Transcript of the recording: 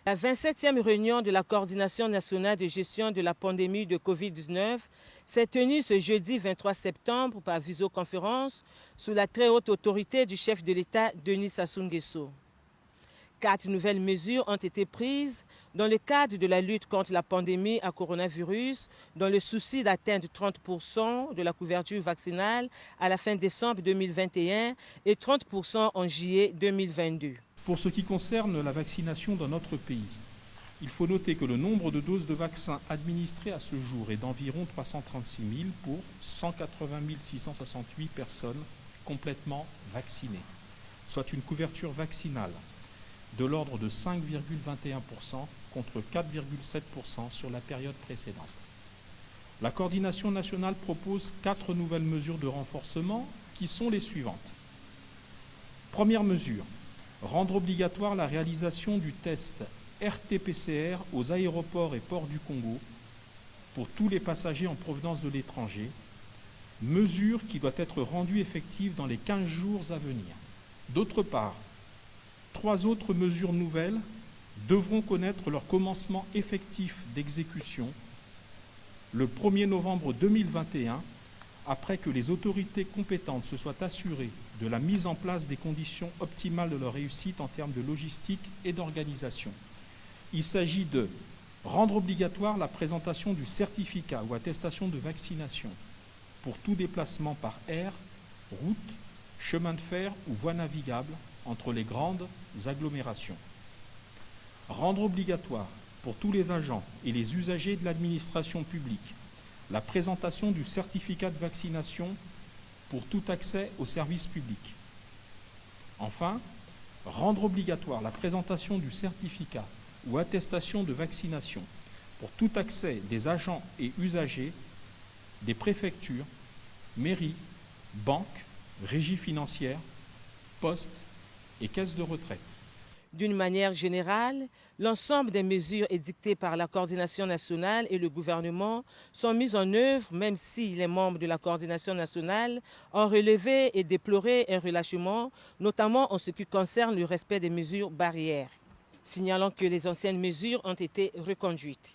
La 27e réunion de la Coordination nationale de gestion de la pandémie de Covid-19 s'est tenue ce jeudi 23 septembre par visioconférence sous la très haute autorité du chef de l'État, Denis Sassou Nguesso. 4 nouvelles mesures ont été prises dans le cadre de la lutte contre la pandémie à coronavirus, dans le souci d'atteindre 30% de la couverture vaccinale à la fin décembre 2021 et 30% en juillet 2022. Pour ce qui concerne la vaccination dans notre pays, il faut noter que le nombre de doses de vaccins administrées à ce jour est d'environ 336 000 pour 180 668 personnes complètement vaccinées, soit une couverture vaccinale de l'ordre de 5,21% contre 4,7% sur la période précédente. La coordination nationale propose 4 nouvelles mesures de renforcement qui sont les suivantes. Première mesure, rendre obligatoire la réalisation du test RT-PCR aux aéroports et ports du Congo pour tous les passagers en provenance de l'étranger, mesure qui doit être rendue effective dans les 15 jours à venir. D'autre part, 3 autres mesures nouvelles devront connaître leur commencement effectif d'exécution le 1er novembre 2021, après que les autorités compétentes se soient assurées de la mise en place des conditions optimales de leur réussite en termes de logistique et d'organisation. Il s'agit de rendre obligatoire la présentation du certificat ou attestation de vaccination pour tout déplacement par air, route, chemin de fer ou voie navigable entre les grandes agglomérations. Rendre obligatoire pour tous les agents et les usagers de l'administration publique la présentation du certificat de vaccination pour tout accès aux services publics. Enfin, rendre obligatoire la présentation du certificat ou attestation de vaccination pour tout accès des agents et usagers des préfectures, mairies, banques, régies financières, postes et caisses de retraite. D'une manière générale, l'ensemble des mesures édictées par la coordination nationale et le gouvernement sont mises en œuvre, même si les membres de la coordination nationale ont relevé et déploré un relâchement, notamment en ce qui concerne le respect des mesures barrières, signalant que les anciennes mesures ont été reconduites.